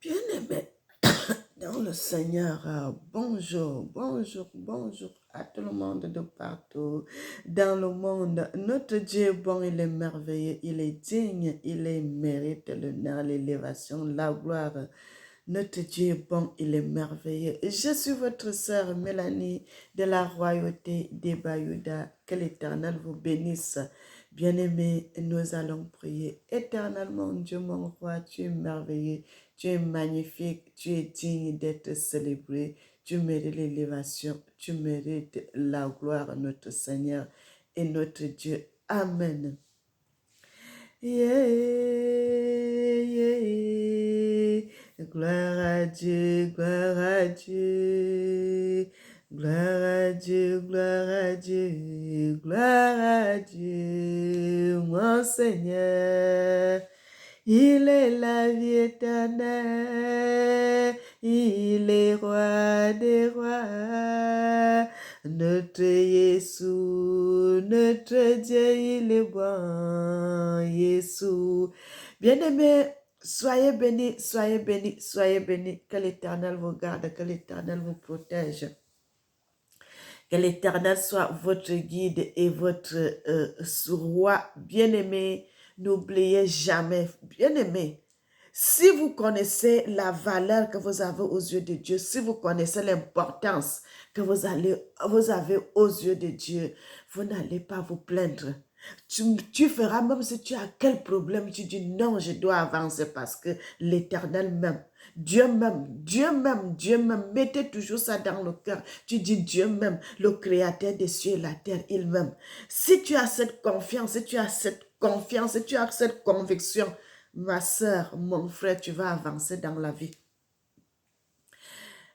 Bien-aimé dans le Seigneur, bonjour, bonjour, bonjour à tout le monde de partout dans le monde. Notre Dieu est bon, il est merveilleux, il est digne, il est mérite l'honneur, l'élévation, la gloire. Notre Dieu est bon, il est merveilleux. Je suis votre sœur Mélanie de la royauté des Bayouda. Que l'Éternel vous bénisse. Bien-aimés, nous allons prier. Éternellement, Dieu mon roi, tu es merveilleux, tu es magnifique, tu es digne d'être célébré. Tu mérites l'élévation, tu mérites la gloire, notre Seigneur et notre Dieu. Amen. Yeah, yeah. Gloire à Dieu, gloire à Dieu. Gloire à Dieu, gloire à Dieu, gloire à Dieu, mon Seigneur. Il est la vie éternelle, il est roi des rois. Notre Jésus, notre Dieu, il est bon, Jésus. Bien-aimés, soyez bénis, soyez bénis, soyez bénis. Que l'Éternel vous garde, que l'Éternel vous protège. Que l'Éternel soit votre guide et votre roi. Bien-aimé, n'oubliez jamais, bien-aimé, si vous connaissez la valeur que vous avez aux yeux de Dieu, si vous connaissez l'importance que vous avez aux yeux de Dieu, vous n'allez pas vous plaindre. Tu feras, même si tu as quel problème, tu dis non, je dois avancer parce que l'Éternel m'aime. Dieu m'aime, Dieu m'aime, Dieu m'aime. Mettez toujours ça dans le cœur. Tu dis Dieu m'aime, le créateur des cieux et la terre, il m'aime. Si tu as cette confiance, si tu as cette confiance, si tu as cette conviction, ma soeur, mon frère, tu vas avancer dans la vie.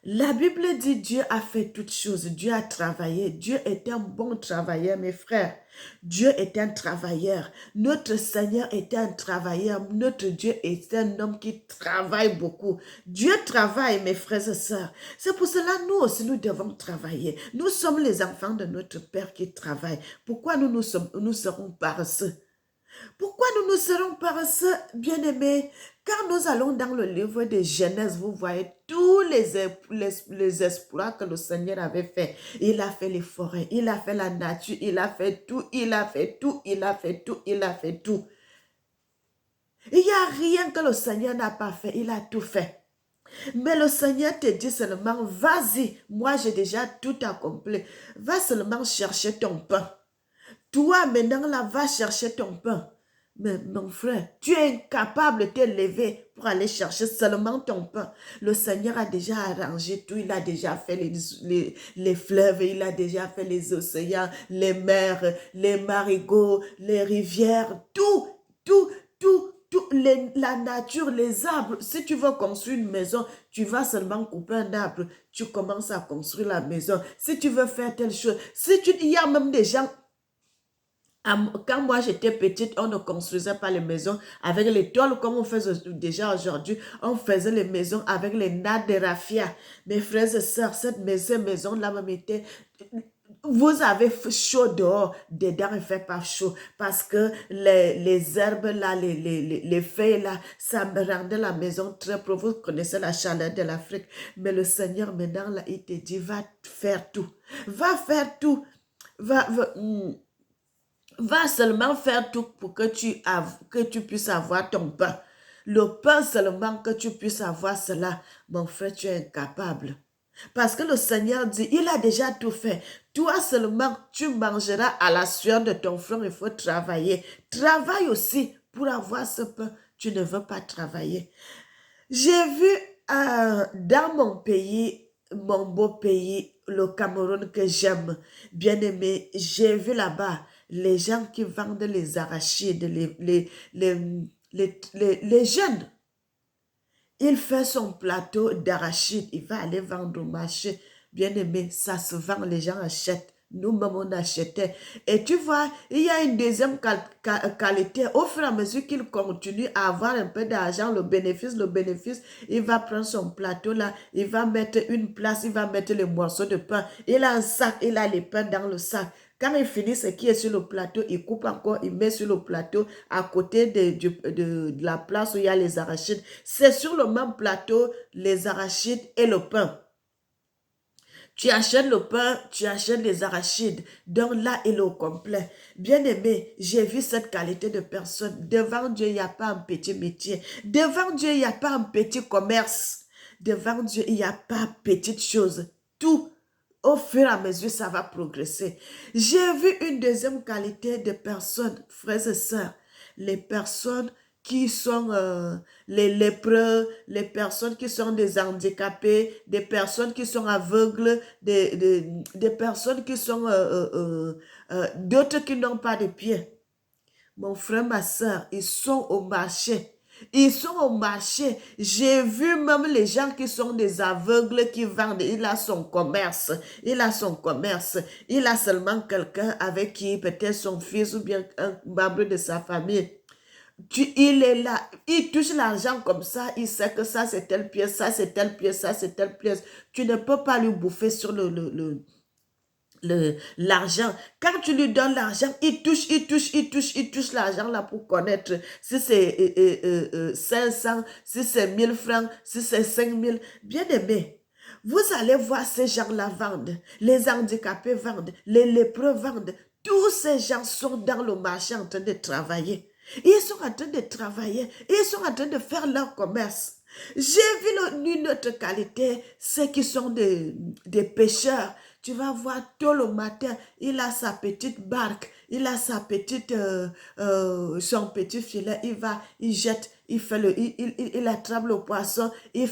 La Bible dit Dieu a fait toutes choses, Dieu a travaillé, Dieu est un bon travailleur, mes frères. Dieu est un travailleur, notre Seigneur est un travailleur, notre Dieu est un homme qui travaille beaucoup. Dieu travaille, mes frères et sœurs. C'est pour cela, nous aussi, nous devons travailler. Nous sommes les enfants de notre Père qui travaille. Pourquoi nous serons paresseux? Pourquoi nous nous serons paresseux, bien-aimés? Car nous allons dans le livre de Genèse, vous voyez tous les exploits que le Seigneur avait fait. Il a fait les forêts, il a fait la nature, il a fait tout, il a fait tout, il a fait tout, il a fait tout. Il n'y a rien que le Seigneur n'a pas fait, il a tout fait. Mais le Seigneur te dit seulement, vas-y, moi j'ai déjà tout accompli. Va seulement chercher ton pain. Toi, maintenant, là, va chercher ton pain. Mais mon frère, tu es incapable de te lever pour aller chercher seulement ton pain. Le Seigneur a déjà arrangé tout. Il a déjà fait les fleuves, il a déjà fait les océans, les mers, les marigots, les rivières, tout, tout, tout, tout, la nature, les arbres. Si tu veux construire une maison, tu vas seulement couper un arbre. Tu commences à construire la maison. Si tu veux faire telle chose, il y a même des gens. Quand moi j'étais petite, on ne construisait pas les maisons avec les tôles comme on fait déjà aujourd'hui. On faisait les maisons avec les nattes de raffia. Mes frères et sœurs, cette maison-là me mettait... Vous avez chaud dehors, dedans il ne fait pas chaud parce que les herbes là, les feuilles là, ça me rendait la maison très profonde. Vous connaissez la chaleur de l'Afrique. Mais le Seigneur maintenant là, il te dit, va faire tout. Va faire tout. Va seulement faire tout pour que tu puisses avoir ton pain. Le pain seulement que tu puisses avoir cela, mon frère, tu es incapable. Parce que le Seigneur dit, il a déjà tout fait. Toi seulement, tu mangeras à la sueur de ton front, il faut travailler. Travaille aussi pour avoir ce pain. Tu ne veux pas travailler. J'ai vu dans mon pays, mon beau pays, le Cameroun que j'aime, bien aimé, j'ai vu là-bas les gens qui vendent les arachides, les jeunes. Il fait son plateau d'arachides, il va aller vendre au marché. Bien aimé, ça se vend, les gens achètent. Nous-mêmes, on achetait. Et tu vois, il y a une deuxième qualité. Au fur et à mesure qu'il continue à avoir un peu d'argent, le bénéfice, il va prendre son plateau là, il va mettre une place, il va mettre les morceaux de pain. Il a un sac, il a les pains dans le sac. Quand il finit ce qui est sur le plateau, il coupe encore, il met sur le plateau à côté de la place où il y a les arachides. C'est sur le même plateau, les arachides et le pain. Tu achètes le pain, tu achètes les arachides. Donc là, il est au complet. Bien-aimé, j'ai vu cette qualité de personne. Devant Dieu, il n'y a pas un petit métier. Devant Dieu, il n'y a pas un petit commerce. Devant Dieu, il n'y a pas petite chose. Tout, au fur et à mesure, ça va progresser. J'ai vu une deuxième qualité de personnes, frères et sœurs. Les personnes qui sont les lépreux, les personnes qui sont des handicapés, des personnes qui sont aveugles, des personnes qui sont d'autres qui n'ont pas de pieds. Mon frère, ma soeur, ils sont au marché. Ils sont au marché. J'ai vu même les gens qui sont des aveugles qui vendent. Il a son commerce. Il a son commerce. Il a seulement quelqu'un avec qui, peut-être son fils ou bien un membre de sa famille. Il est là, il touche l'argent comme ça, il sait que ça c'est telle pièce, ça c'est telle pièce, ça c'est telle pièce. Tu ne peux pas lui bouffer sur l'argent. Quand tu lui donnes l'argent, il touche l'argent là pour connaître si c'est 500, si c'est 1000 francs, si c'est 5000. Bien aimé, vous allez voir ces gens-là vendre, les handicapés vendent, les lépreux vendent. Tous ces gens sont dans le marché en train de travailler. Ils sont en train de travailler, ils sont en train de faire leur commerce. J'ai vu une autre qualité, ceux qui sont des pêcheurs. Tu vas voir tôt le matin, il a sa petite barque, il a sa petite, son petit filet, il jette, il attrape le poisson. Et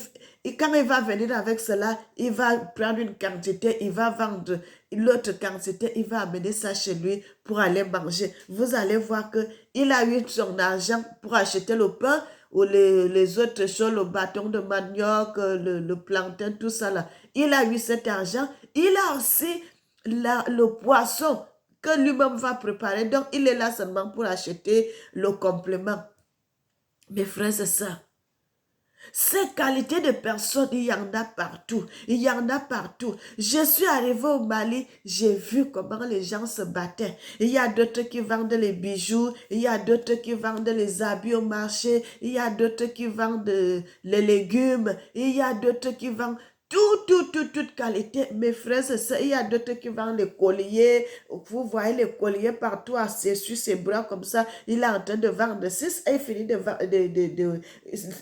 quand il va venir avec cela, il va prendre une quantité, il va vendre l'autre quantité, il va amener ça chez lui pour aller manger. Vous allez voir que il a eu son argent pour acheter le pain ou les autres choses, le bâton de manioc, le plantain, tout ça là. Il a eu cet argent. Il a aussi le poisson que lui-même va préparer. Donc, il est là seulement pour acheter le complément. Mes frères et sœurs, ces qualités de personnes, il y en a partout. Il y en a partout. Je suis arrivée au Mali, j'ai vu comment les gens se battaient. Il y a d'autres qui vendent les bijoux, il y a d'autres qui vendent les habits au marché, il y a d'autres qui vendent les légumes, il y a d'autres qui vendent toute qualité. Mes frères, il y a d'autres qui vendent les colliers. Vous voyez les colliers partout, sur ses bras comme ça. Il est en train de vendre. Si il finit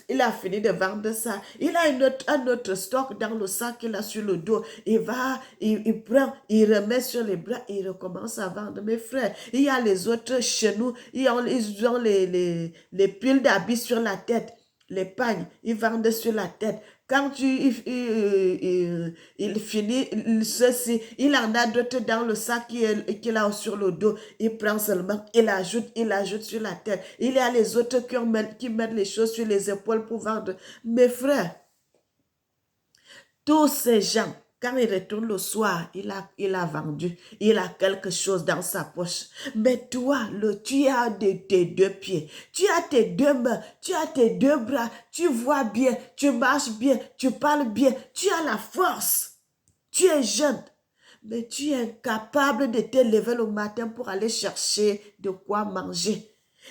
il a fini de vendre ça. Il a un autre stock dans le sac qu'il a sur le dos. Il prend, il remet sur les bras et il recommence à vendre. Mes frères, il y a les autres chez nous. Ils ont les piles d'habits sur la tête. Les pagnes, ils vendent sur la tête. Quand il finit ceci, il en a d'autres dans le sac qu'il a sur le dos. Il prend seulement, il ajoute sur la tête. Il y a les autres qui mettent les choses sur les épaules pour vendre. Mes frères, tous ces gens, quand il retourne le soir, il a vendu. Il a quelque chose dans sa poche. Mais toi, tu as tes deux pieds. Tu as tes deux mains. Tu as tes deux bras. Tu vois bien. Tu marches bien. Tu parles bien. Tu as la force. Tu es jeune. Mais tu es incapable de te lever le matin pour aller chercher de quoi manger.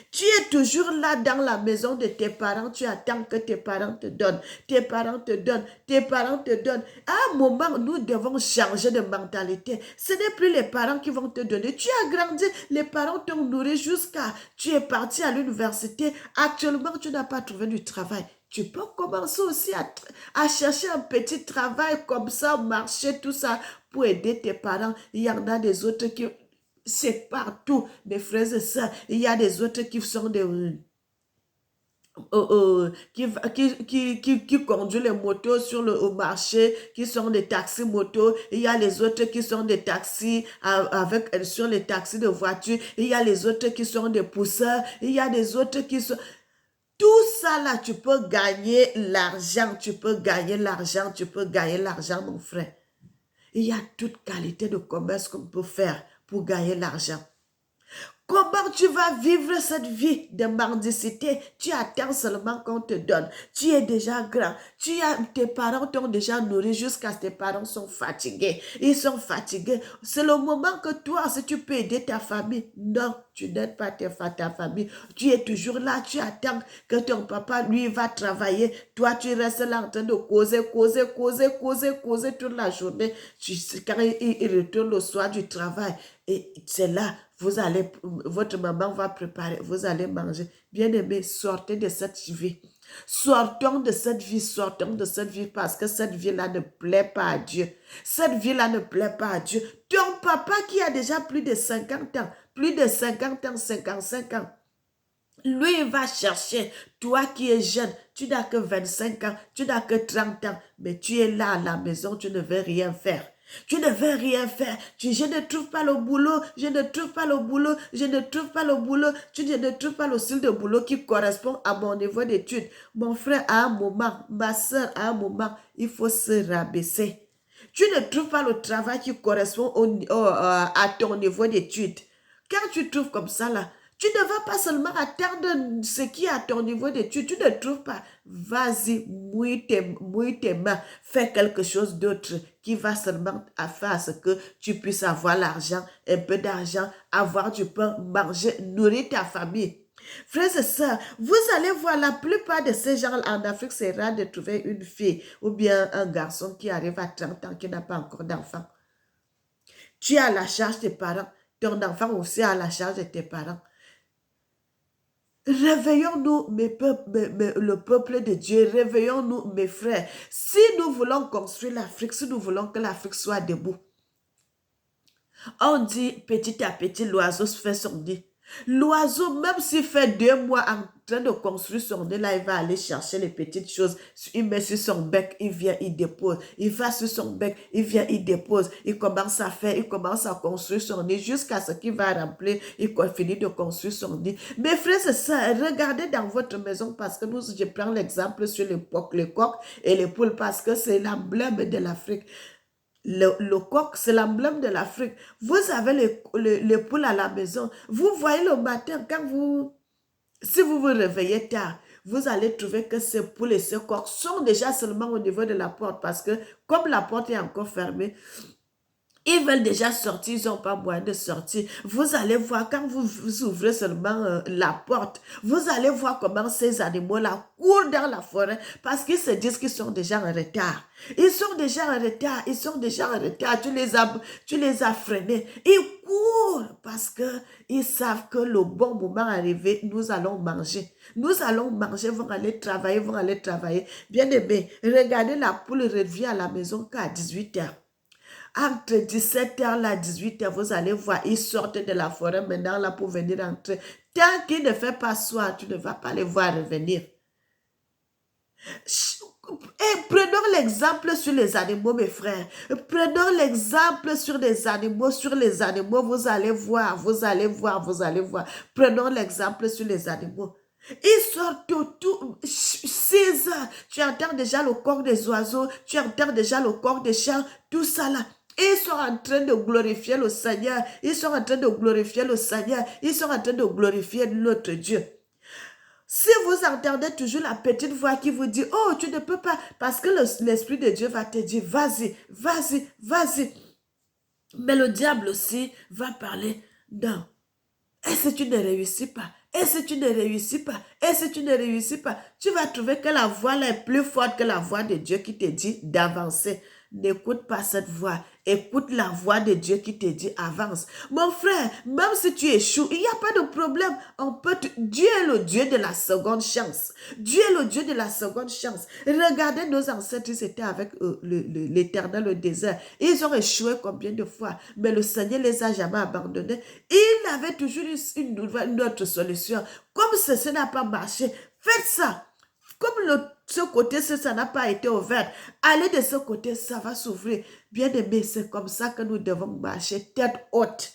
Tu es toujours là dans la maison de tes parents, tu attends que tes parents te donnent, tes parents te donnent, tes parents te donnent. À un moment, nous devons changer de mentalité. Ce n'est plus les parents qui vont te donner. Tu as grandi, les parents t'ont nourri jusqu'à... Tu es parti à l'université. Actuellement, tu n'as pas trouvé du travail. Tu peux commencer aussi à chercher un petit travail comme ça, au marché, tout ça, pour aider tes parents. Il y en a des autres qui... C'est partout, mes frères et sœurs. Il y a des autres qui sont des... qui conduisent les motos au marché, qui sont des taxis motos. Il y a les autres qui sont des taxis sur les taxis de voiture. Il y a les autres qui sont des pousseurs. Il y a des autres qui sont... Tout ça là, tu peux gagner l'argent. Tu peux gagner l'argent. Tu peux gagner l'argent, mon frère. Il y a toute qualité de commerce qu'on peut faire pour gagner l'argent. Comment tu vas vivre cette vie de mendicité? Tu attends seulement qu'on te donne. Tu es déjà grand. Tes parents t'ont déjà nourri jusqu'à ce que tes parents sont fatigués. Ils sont fatigués. C'est le moment que toi, si tu peux aider ta famille. Non, tu n'aides pas ta famille. Tu es toujours là. Tu attends que ton papa, lui, va travailler. Toi, tu restes là en train de causer toute la journée. Quand il retourne le soir du travail, et c'est là, votre maman va préparer, vous allez manger. Bien-aimé, sortez de cette vie. Sortons de cette vie, sortons de cette vie parce que cette vie-là ne plaît pas à Dieu. Cette vie-là ne plaît pas à Dieu. Ton papa qui a déjà plus de 50 ans, plus de 50 ans, 55 ans, lui, il va chercher. Toi qui es jeune, tu n'as que 25 ans, tu n'as que 30 ans, mais tu es là à la maison, tu ne veux rien faire. Tu ne veux rien faire. Je ne trouve pas le boulot, je ne trouve pas le boulot, je ne trouve pas le boulot, tu ne trouves pas le style de boulot qui correspond à mon niveau d'études. Mon frère, à un moment, ma soeur, à un moment, il faut se rabaisser. Tu ne trouves pas le travail qui correspond à ton niveau d'études. Quand tu trouves comme ça là, tu ne vas pas seulement attendre ce qui est à ton niveau d'études. Tu ne trouves pas. Vas-y, mouille tes mains. Fais quelque chose d'autre qui va seulement faire à ce que tu puisses avoir l'argent, un peu d'argent, avoir du pain, manger, nourrir ta famille. Frères et sœurs, vous allez voir la plupart de ces gens en Afrique, c'est rare de trouver une fille ou bien un garçon qui arrive à 30 ans qui n'a pas encore d'enfant. Tu es à la charge des parents. Ton enfant aussi à la charge de tes parents. Réveillons-nous, le peuple de Dieu, réveillons-nous, mes frères. Si nous voulons construire l'Afrique, si nous voulons que l'Afrique soit debout, on dit petit à petit, l'oiseau se fait son nid. L'oiseau, même s'il fait 2 mois en train de construire son nid, là, il va aller chercher les petites choses. Il met sur son bec, il vient, il dépose. Il va sur son bec, il vient, il dépose. Il commence à faire, il commence à construire son nid jusqu'à ce qu'il va remplir, il finit de construire son nid. Mes frères et sœurs, regardez dans votre maison parce que je prends l'exemple sur les coqs et les poules parce que c'est l'emblème de l'Afrique. Le coq, c'est l'emblème de l'Afrique. Vous avez les poules à la maison. Vous voyez le matin, si vous vous réveillez tard, vous allez trouver que ces poules et ces coqs sont déjà seulement au niveau de la porte parce que comme la porte est encore fermée, ils veulent déjà sortir, ils n'ont pas moyen de sortir. Vous allez voir, quand vous ouvrez seulement la porte, vous allez voir comment ces animaux-là courent dans la forêt parce qu'ils se disent qu'ils sont déjà en retard. Ils sont déjà en retard, ils sont déjà en retard. Tu les as freinés. Ils courent parce qu'ils savent que le bon moment arrivé, nous allons manger. Nous allons manger, vont aller travailler. Bien aimé, regardez la poule revient à la maison qu'à 18h. Entre 17h et 18h, vous allez voir, ils sortent de la forêt maintenant là pour venir entrer. Tant qu'il ne fait pas soir, tu ne vas pas les voir revenir. Et prenons l'exemple sur les animaux, mes frères. Prenons l'exemple sur les animaux. Sur les animaux, vous allez voir. Prenons l'exemple sur les animaux. Ils sortent autour, 6 heures. Tu entends déjà le corps des oiseaux, tu entends déjà le corps des chiens, tout ça là. Ils sont en train de glorifier le Seigneur. Ils sont en train de glorifier notre Dieu. Si vous entendez toujours la petite voix qui vous dit, oh, tu ne peux pas, parce que l'Esprit de Dieu va te dire, vas-y. Mais le diable aussi va parler, non. Et si tu ne réussis pas, tu vas trouver que la voix là est plus forte que la voix de Dieu qui te dit d'avancer. N'écoute pas cette voix. Écoute la voix de Dieu qui te dit avance. Mon frère, même si tu échoues, il n'y a pas de problème. Dieu est le Dieu de la seconde chance. Regardez nos ancêtres, ils étaient avec l'Éternel au désert. Ils ont échoué combien de fois? Mais le Seigneur les a jamais abandonnés. Il avait toujours une autre solution. Comme ceci n'a pas marché, faites ça. Comme ce côté, ça n'a pas été ouvert, allez de ce côté, ça va s'ouvrir. Bien aimé, c'est comme ça que nous devons marcher tête haute,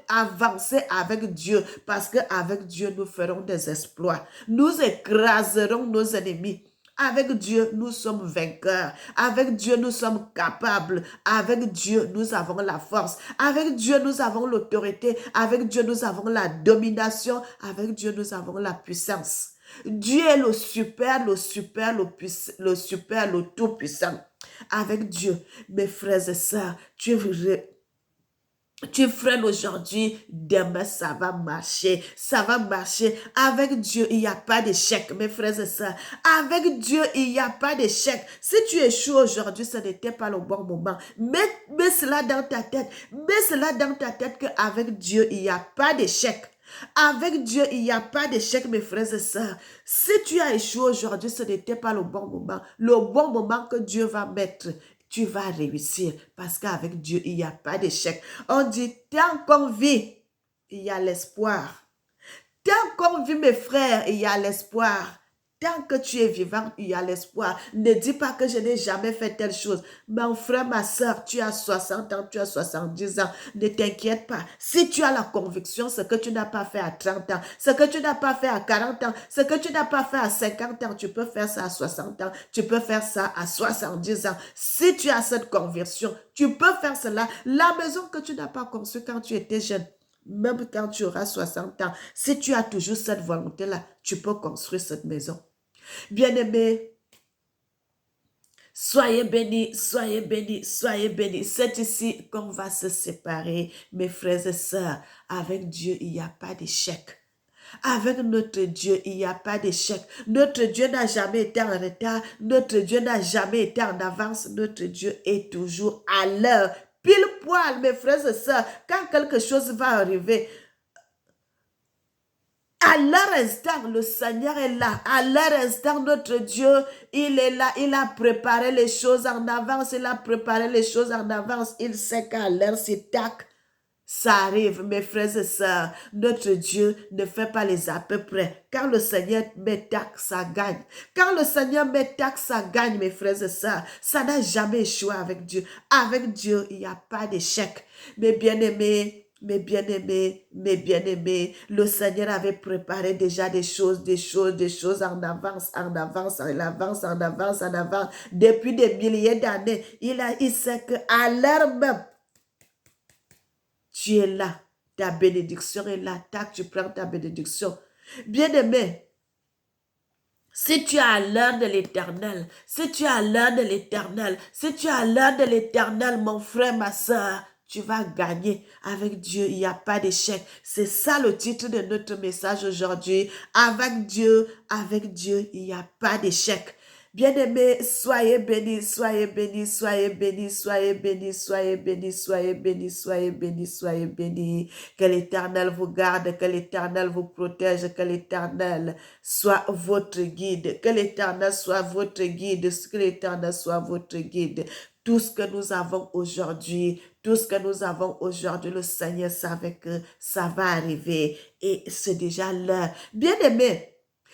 avancer avec Dieu, parce qu'avec Dieu, nous ferons des exploits. Nous écraserons nos ennemis. Avec Dieu, nous sommes vainqueurs. Avec Dieu, nous sommes capables. Avec Dieu, nous avons la force. Avec Dieu, nous avons l'autorité. Avec Dieu, nous avons la domination. Avec Dieu, nous avons la puissance. Dieu est le super, le super, le super, le tout-puissant. Avec Dieu, mes frères et sœurs, tu freines aujourd'hui, demain ça va marcher, ça va marcher. Avec Dieu, il n'y a pas d'échec, mes frères et sœurs. Avec Dieu, il n'y a pas d'échec. Si tu échoues aujourd'hui, ce n'était pas le bon moment. Mets cela dans ta tête. Mets cela dans ta tête qu'avec Dieu, il n'y a pas d'échec. Avec Dieu, il n'y a pas d'échec, mes frères et sœurs. Si tu as échoué aujourd'hui, ce n'était pas le bon moment. Le bon moment que Dieu va mettre, tu vas réussir parce qu'avec Dieu, il n'y a pas d'échec. On dit, tant qu'on vit, il y a l'espoir. Tant qu'on vit, mes frères, il y a l'espoir. Tant que tu es vivant, il y a l'espoir. Ne dis pas que je n'ai jamais fait telle chose. Mon frère, ma soeur, tu as 60 ans, tu as 70 ans. Ne t'inquiète pas. Si tu as la conviction, ce que tu n'as pas fait à 30 ans, ce que tu n'as pas fait à 40 ans, ce que tu n'as pas fait à 50 ans, tu peux faire ça à 60 ans, tu peux faire ça à 70 ans. Si tu as cette conviction, tu peux faire cela. La maison que tu n'as pas conçue quand tu étais jeune, même quand tu auras 60 ans, si tu as toujours cette volonté-là, tu peux construire cette maison. Bien-aimés, soyez bénis, soyez bénis, soyez bénis. C'est ici qu'on va se séparer, mes frères et sœurs. Avec Dieu, il n'y a pas d'échec. Avec notre Dieu, il n'y a pas d'échec. Notre Dieu n'a jamais été en retard. Notre Dieu n'a jamais été en avance. Notre Dieu est toujours à l'heure. Pile poil, mes frères et sœurs, quand quelque chose va arriver, à leur instant, le Seigneur est là. À leur instant, notre Dieu, il est là. Il a préparé les choses en avance. Il a préparé les choses en avance. Il sait qu'à l'heure, c'est tac. Ça arrive, mes frères et sœurs. Notre Dieu ne fait pas les à peu près. Quand le Seigneur met tac, ça gagne. Quand le Seigneur met tac, ça gagne, mes frères et sœurs. Ça n'a jamais échoué avec Dieu. Avec Dieu, il n'y a pas d'échec. Mes bien-aimés, mes bien-aimés, mes bien-aimés, le Seigneur avait préparé déjà des choses en avance, en avance, en avance, en avance, en avance. Depuis des milliers d'années, il sait qu'à l'heure même, tu es là. Ta bénédiction est là. Tac, tu prends ta bénédiction. Bien-aimé, si tu es à l'heure de l'Éternel, si tu es à l'heure de l'Éternel, si tu es à l'heure de l'Éternel, mon frère, ma soeur, tu vas gagner. Avec Dieu, il n'y a pas d'échec. C'est ça le titre de notre message aujourd'hui. Avec Dieu, il n'y a pas d'échec. Bien-aimés, soyez bénis, soyez bénis, soyez bénis, soyez bénis, soyez bénis, soyez bénis, soyez bénis, soyez bénis. Que l'Éternel vous garde, que l'Éternel vous protège, que l'Éternel soit votre guide, que l'Éternel soit votre guide, que l'Éternel soit votre guide. Tout ce que nous avons aujourd'hui, le Seigneur savait que ça va arriver et c'est déjà l'heure. Bien-aimés,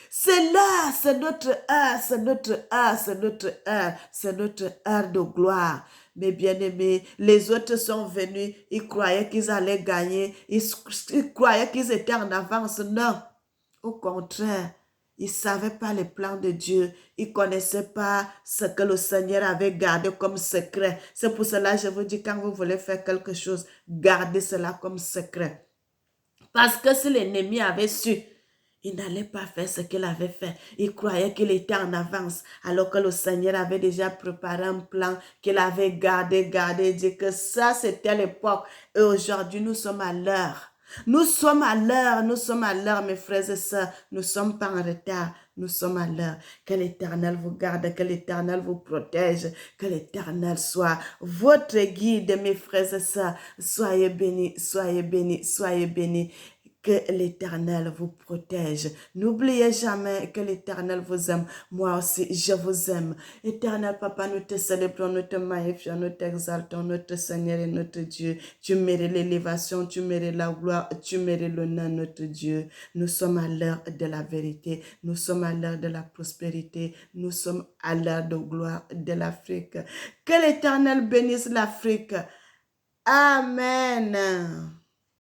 c'est là, c'est notre heure, c'est notre heure, c'est notre heure, c'est notre heure de gloire. Mes bien-aimés, les autres sont venus, ils croyaient qu'ils allaient gagner, ils croyaient qu'ils étaient en avance. Non, au contraire, ils ne savaient pas les plans de Dieu. Ils ne connaissaient pas ce que le Seigneur avait gardé comme secret. C'est pour cela que je vous dis, quand vous voulez faire quelque chose, gardez cela comme secret. Parce que si l'ennemi avait su, il n'allait pas faire ce qu'il avait fait. Il croyait qu'il était en avance, alors que le Seigneur avait déjà préparé un plan qu'il avait gardé, dit que ça, c'était l'époque. Et aujourd'hui, nous sommes à l'heure. Nous sommes à l'heure, mes frères et sœurs. Nous ne sommes pas en retard, nous sommes à l'heure. Que l'Éternel vous garde, que l'Éternel vous protège, que l'Éternel soit votre guide, mes frères et sœurs. Soyez bénis, soyez bénis, soyez bénis. Que l'Éternel vous protège. N'oubliez jamais que l'Éternel vous aime. Moi aussi, je vous aime. Éternel Papa, nous te célébrons, nous te magnifions, nous t'exaltons, notre Seigneur et notre Dieu. Tu mérites l'élévation, tu mérites la gloire, tu mérites l'honneur, notre Dieu. Nous sommes à l'heure de la vérité. Nous sommes à l'heure de la prospérité. Nous sommes à l'heure de gloire de l'Afrique. Que l'Éternel bénisse l'Afrique. Amen.